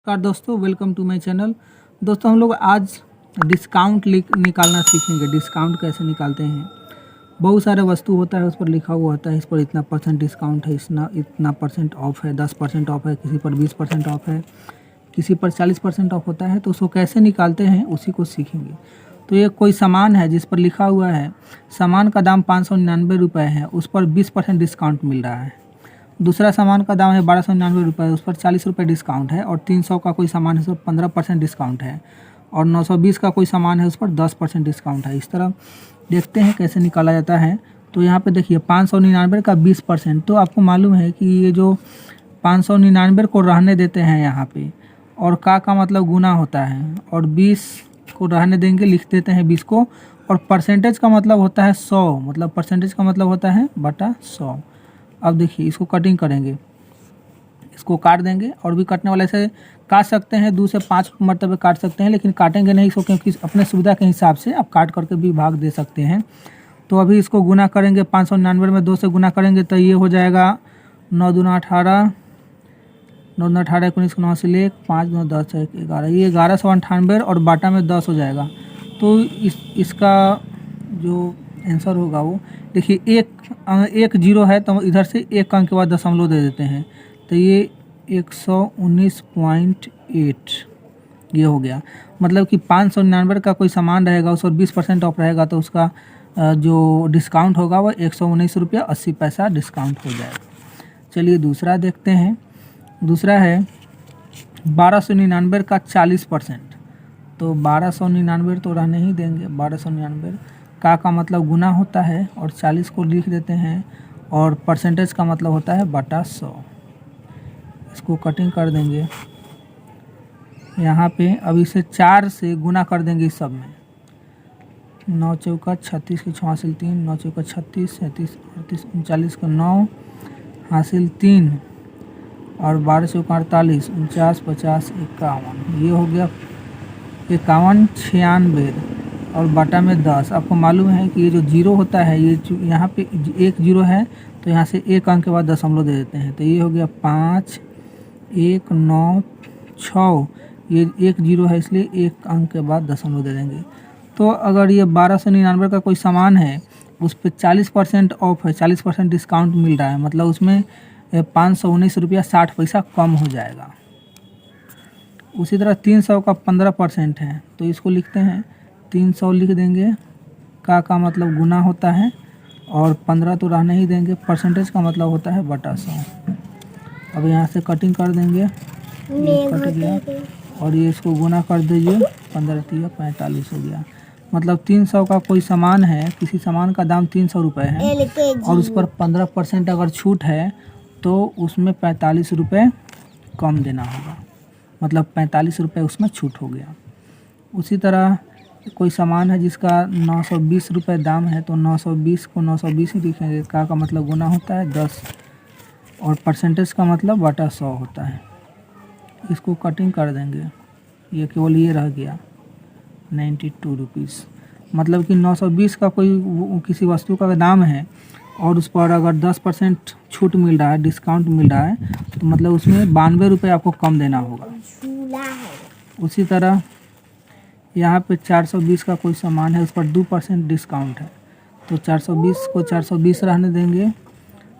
नमस्कार दोस्तों, welcome to my channel. दोस्तों हम लोग आज डिस्काउंट निकालना सीखेंगे। डिस्काउंट कैसे निकालते हैं। बहुत सारे वस्तु होता है, उस पर लिखा हुआ होता है इस पर इतना परसेंट डिस्काउंट है, इतना परसेंट ऑफ है, 10% ऑफ है, किसी पर 20% ऑफ है, किसी पर 40% ऑफ होता है। तो उसको कैसे निकालते हैं उसी को सीखेंगे। तो ये कोई सामान है जिस पर लिखा हुआ है सामान का दाम 599 रुपये है, उस पर 20% डिस्काउंट मिल रहा है। दूसरा सामान का दाम है 1299 रुपये, उस पर 40 रुपये डिस्काउंट है। और 300 का कोई सामान है उस पर 15% डिस्काउंट है। और 920 का कोई सामान है उस पर 10% डिस्काउंट है। इस तरह देखते हैं कैसे निकाला जाता है। तो यहाँ पे देखिए 599 का 20%। तो आपको मालूम है कि ये जो 599 को रहने देते हैं यहाँ पे, और का मतलब गुना होता है, और 20 को रहने देंगे, लिख देते हैं 20 को। और परसेंटेज का मतलब होता है 100, मतलब परसेंटेज का मतलब होता है बटा 100। अब देखिए इसको कटिंग करेंगे, इसको काट देंगे। और भी काटने वाले से काट सकते हैं, 2 से 5 मरतबे काट सकते हैं, लेकिन काटेंगे नहीं इसको, क्योंकि अपने सुविधा के हिसाब से आप काट करके भी भाग दे सकते हैं। तो अभी इसको गुना करेंगे, 599 में 2 से गुना करेंगे तो ये हो जाएगा 9 दूना 18, 9 दूना 18, 19 9 से ले 5 9 10 11, ये 1198 और बाटा में 10 हो जाएगा। तो इसका जो आंसर होगा वो देखिए, एक जीरो है तो इधर से एक अंक के बाद दशमलव दे देते हैं, तो ये 119.8 ये हो गया। मतलब कि 599 का कोई सामान रहेगा, उस पर 20% ऑफ रहेगा, तो उसका जो डिस्काउंट होगा वो 119 रुपया 80 पैसा डिस्काउंट हो जाएगा। चलिए दूसरा देखते हैं। दूसरा है 1299 का 40%। तो 1299 तो रहने ही देंगे। 1299 का मतलब गुना होता है, और 40 को लिख देते हैं, और परसेंटेज का मतलब होता है बटा 100। इसको कटिंग कर देंगे यहाँ पे। अब इसे 4 से गुना कर देंगे इस सब में। 9 चौका 36 की 6 हासिल 3, 9 चौका 36, 37, 38, 39 का 9 हासिल 3, और 12 चौका 48, 49, 50, 51, ये हो गया 51 96, और बटा में 10। आपको मालूम है कि ये जो जीरो होता है, ये यहाँ पे एक जीरो है तो यहाँ से एक अंक के बाद दशमलव दे देते हैं, तो ये हो गया 5 1 9 6, ये एक जीरो है इसलिए एक अंक के बाद दशमलव दे देंगे। तो अगर ये 1299 का कोई सामान है, उस पर 40% ऑफ है, 40% डिस्काउंट मिल रहा है, मतलब उसमें 519 रुपया 60 पैसा कम हो जाएगा। उसी तरह 300 का 15% है, तो इसको लिखते हैं 300 लिख देंगे। का मतलब गुना होता है, और 15 तो रहने ही देंगे, परसेंटेज का मतलब होता है बटा 100। अब यहाँ से कटिंग कर देंगे, ये कट गया, और ये इसको गुना कर दीजिए, 15 3 45 हो गया। मतलब 300 का कोई सामान है, किसी सामान का दाम 300 रुपये है, और उस पर 15% अगर छूट है तो उसमें 45 रुपये कम देना होगा, मतलब 45 रुपये उसमें छूट हो गया। उसी तरह कोई सामान है जिसका 920 रुपये दाम है, तो 920 को 920 ही लिखेंगे। का मतलब गुना होता है 10, और परसेंटेज का मतलब बटा 100 होता है। इसको कटिंग कर देंगे, ये केवल ये रह गया 92 रुपीज़। मतलब कि 920 का कोई किसी वस्तु का दाम है, और उस पर अगर 10% छूट मिल रहा है, डिस्काउंट मिल रहा है, तो मतलब उसमें 92 रुपये आपको कम देना होगा। उसी तरह यहाँ पे 420 का कोई सामान है, उस पर 2% डिस्काउंट है, तो 420 को 420 रहने देंगे,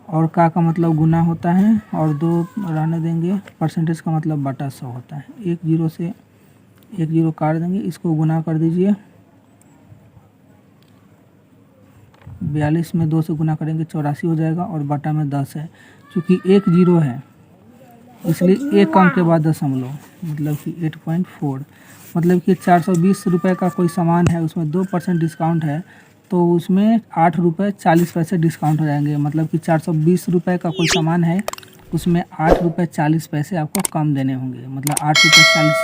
और का मतलब गुना होता है, और 2 रहने देंगे, परसेंटेज का मतलब बटा 100 होता है। एक जीरो से एक जीरो काट देंगे, इसको गुना कर दीजिए, 42 में 2 से गुना करेंगे 84 हो जाएगा, और बटा में 10 है। क्योंकि एक जीरो है इसलिए एक अंक के बाद दशमलव, मतलब कि 8.4। मतलब कि 420 रुपये का कोई सामान है, उसमें 2% डिस्काउंट है, तो उसमें 8 रुपये 40 पैसे डिस्काउंट हो जाएंगे। मतलब कि 420 रुपये का कोई सामान है, उसमें 8 रुपये 40 पैसे आपको कम देने होंगे, मतलब 8 रुपये 40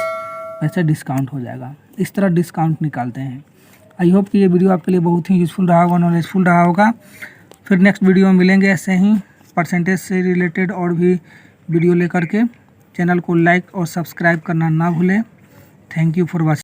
पैसे डिस्काउंट हो जाएगा। इस तरह डिस्काउंट निकालते हैं। आई होप कि ये वीडियो आपके लिए बहुत ही यूज़फुल रहा होगा, नॉलेजफुल रहा होगा। फिर नेक्स्ट वीडियो में मिलेंगे ऐसे ही परसेंटेज से रिलेटेड और भी वीडियो लेकर के। चैनल को लाइक और सब्सक्राइब करना ना भूलें। Thank you for watching.